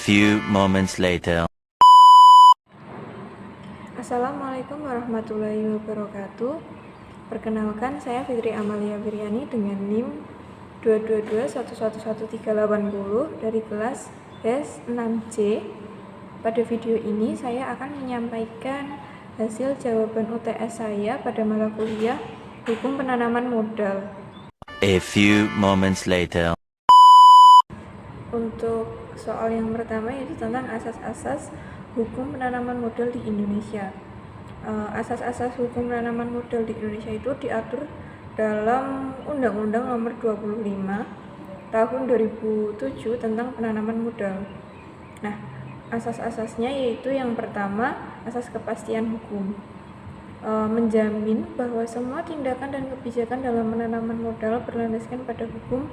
few moments later. Assalamualaikum warahmatullahi wabarakatuh. Perkenalkan, saya Fitri Amalia Biryani dengan NIM 222111380 dari kelas HES 6C. Pada video ini saya akan menyampaikan hasil jawaban UTS saya pada mata kuliah Hukum Penanaman Modal. A few moments later. Untuk soal yang pertama yaitu tentang asas-asas hukum penanaman modal di Indonesia. Asas-asas hukum penanaman modal di Indonesia itu diatur dalam Undang-Undang Nomor 25 Tahun 2007 tentang penanaman modal. Nah, asas-asasnya yaitu yang pertama, asas kepastian hukum. Menjamin bahwa semua tindakan dan kebijakan dalam penanaman modal berlandaskan pada hukum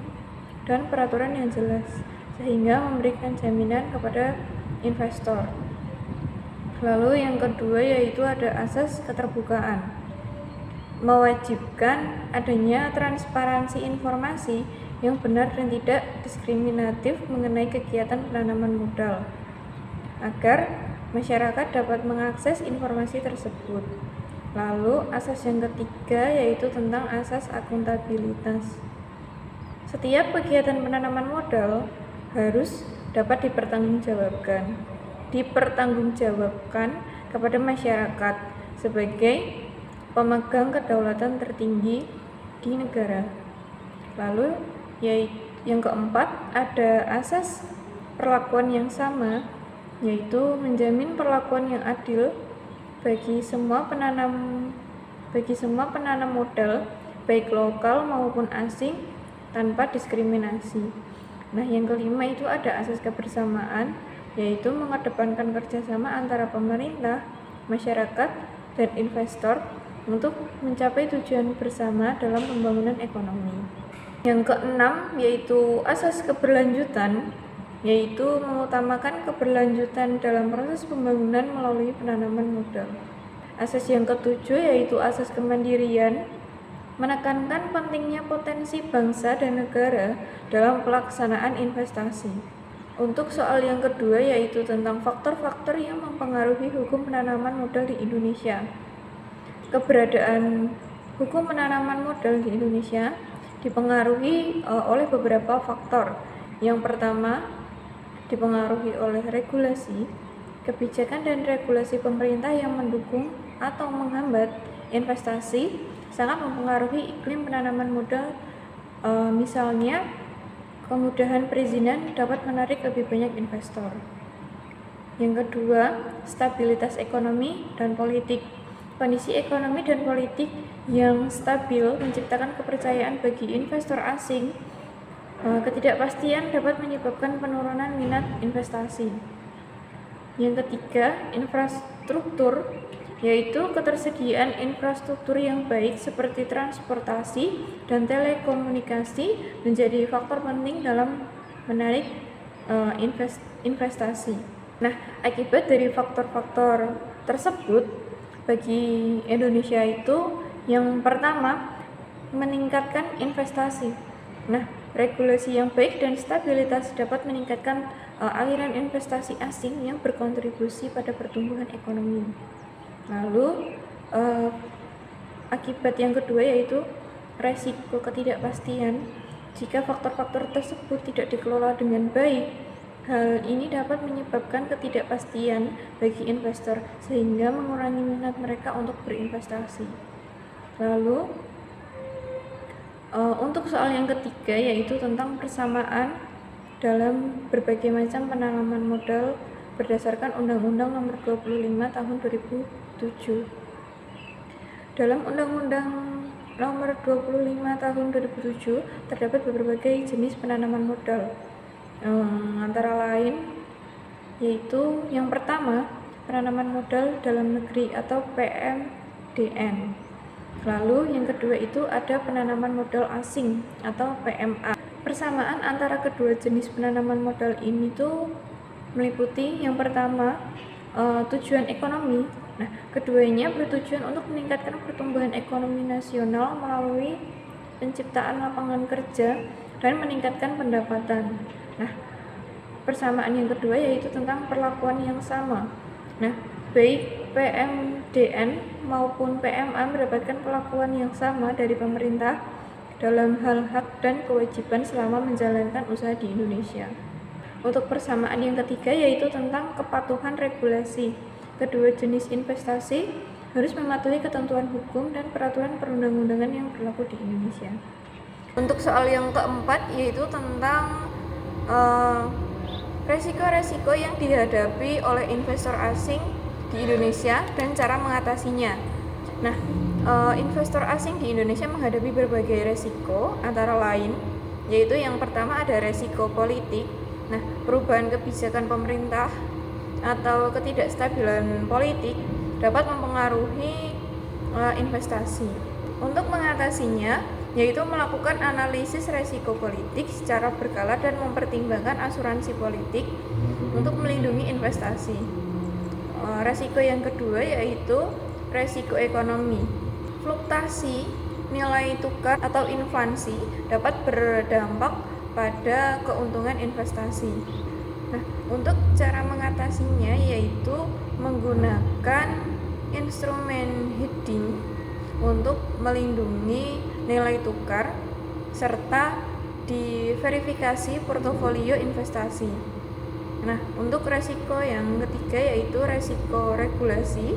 dan peraturan yang jelas, sehingga memberikan jaminan kepada investor. Lalu yang kedua yaitu ada asas keterbukaan, mewajibkan adanya transparansi informasi yang benar dan tidak diskriminatif mengenai kegiatan penanaman modal, agar masyarakat dapat mengakses informasi tersebut. Lalu asas yang ketiga yaitu tentang asas akuntabilitas. Setiap kegiatan penanaman modal harus dapat dipertanggungjawabkan kepada masyarakat sebagai pemegang kedaulatan tertinggi di negara. Lalu yang keempat ada asas perlakuan yang sama, yaitu menjamin perlakuan yang adil bagi semua penanam modal baik lokal maupun asing tanpa diskriminasi. Nah, yang kelima itu ada asas kebersamaan, yaitu mengedepankan kerjasama antara pemerintah, masyarakat, dan investor untuk mencapai tujuan bersama dalam pembangunan ekonomi. Yang keenam yaitu asas keberlanjutan, yaitu mengutamakan keberlanjutan dalam proses pembangunan melalui penanaman modal. Asas yang ketujuh yaitu asas kemandirian, menekankan pentingnya potensi bangsa dan negara dalam pelaksanaan investasi. Untuk soal yang kedua yaitu tentang faktor-faktor yang mempengaruhi hukum penanaman modal di Indonesia. Keberadaan hukum penanaman modal di Indonesia dipengaruhi oleh beberapa faktor. Yang pertama, dipengaruhi oleh regulasi, kebijakan dan regulasi pemerintah yang mendukung atau menghambat investasi sangat mempengaruhi iklim penanaman modal. Misalnya, kemudahan perizinan dapat menarik lebih banyak investor. Yang kedua, stabilitas ekonomi dan politik. Kondisi ekonomi dan politik yang stabil menciptakan kepercayaan bagi investor asing. Ketidakpastian dapat menyebabkan penurunan minat investasi. Yang ketiga, infrastruktur, yaitu ketersediaan infrastruktur yang baik seperti transportasi dan telekomunikasi menjadi faktor penting dalam menarik investasi. Nah, akibat dari faktor-faktor tersebut bagi Indonesia itu yang pertama, meningkatkan investasi. Nah, regulasi yang baik dan stabilitas dapat meningkatkan aliran investasi asing yang berkontribusi pada pertumbuhan ekonomi. Lalu akibat yang kedua yaitu resiko ketidakpastian. Jika faktor-faktor tersebut tidak dikelola dengan baik, hal ini dapat menyebabkan ketidakpastian bagi investor sehingga mengurangi minat mereka untuk berinvestasi. Lalu untuk soal yang ketiga yaitu tentang persamaan dalam berbagai macam penanaman modal berdasarkan Undang-Undang Nomor 25 Tahun 2007. Dalam Undang-Undang Nomor 25 Tahun 2007 terdapat berbagai jenis penanaman modal. Antara lain yaitu yang pertama, penanaman modal dalam negeri atau PMDN. Lalu yang kedua itu ada penanaman modal asing atau PMA. Persamaan antara kedua jenis penanaman modal ini tuh meliputi yang pertama tujuan ekonomi. Nah, keduanya bertujuan untuk meningkatkan pertumbuhan ekonomi nasional melalui penciptaan lapangan kerja dan meningkatkan pendapatan. Nah, persamaan yang kedua yaitu tentang perlakuan yang sama. Nah, baik PMDN maupun PMA mendapatkan perlakuan yang sama dari pemerintah dalam hal hak dan kewajiban selama menjalankan usaha di Indonesia. Untuk persamaan yang ketiga yaitu tentang kepatuhan regulasi. Kedua jenis investasi harus mematuhi ketentuan hukum dan peraturan perundang-undangan yang berlaku di Indonesia. Untuk soal yang keempat yaitu tentang resiko-resiko yang dihadapi oleh investor asing di Indonesia dan cara mengatasinya. Nah, investor asing di Indonesia menghadapi berbagai resiko, antara lain yaitu yang pertama ada resiko politik. Nah, perubahan kebijakan pemerintah atau ketidakstabilan politik dapat mempengaruhi investasi. Untuk mengatasinya yaitu melakukan analisis resiko politik secara berkala dan mempertimbangkan asuransi politik untuk melindungi investasi. Resiko yang kedua yaitu resiko ekonomi. Fluktuasi nilai tukar atau inflasi dapat berdampak pada keuntungan investasi. Nah, untuk cara mengatasinya yaitu menggunakan instrumen hedging untuk melindungi nilai tukar serta diverifikasi portofolio investasi. Nah, untuk resiko yang ketiga yaitu resiko regulasi.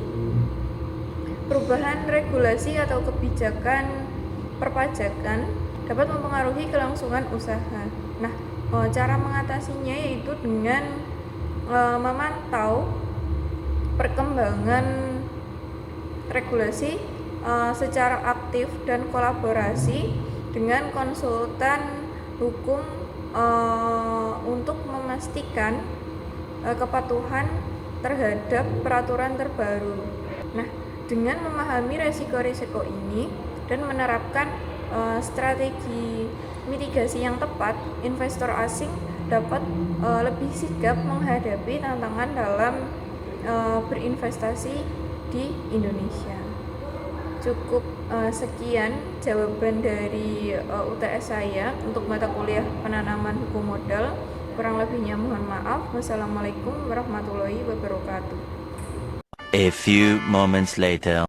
Perubahan regulasi atau kebijakan perpajakan dapat mempengaruhi kelangsungan usaha. Nah, cara mengatasinya yaitu dengan memantau perkembangan regulasi secara aktif dan kolaborasi dengan konsultan hukum untuk memastikan kepatuhan terhadap peraturan terbaru. Nah, dengan memahami resiko-risiko ini dan menerapkan strategi mitigasi yang tepat, investor asing dapat lebih sigap menghadapi tantangan dalam berinvestasi di Indonesia. Cukup sekian jawaban dari UTS saya untuk mata kuliah penanaman hukum modal. Kurang lebihnya mohon maaf. Wassalamualaikum warahmatullahi wabarakatuh. A few moments later.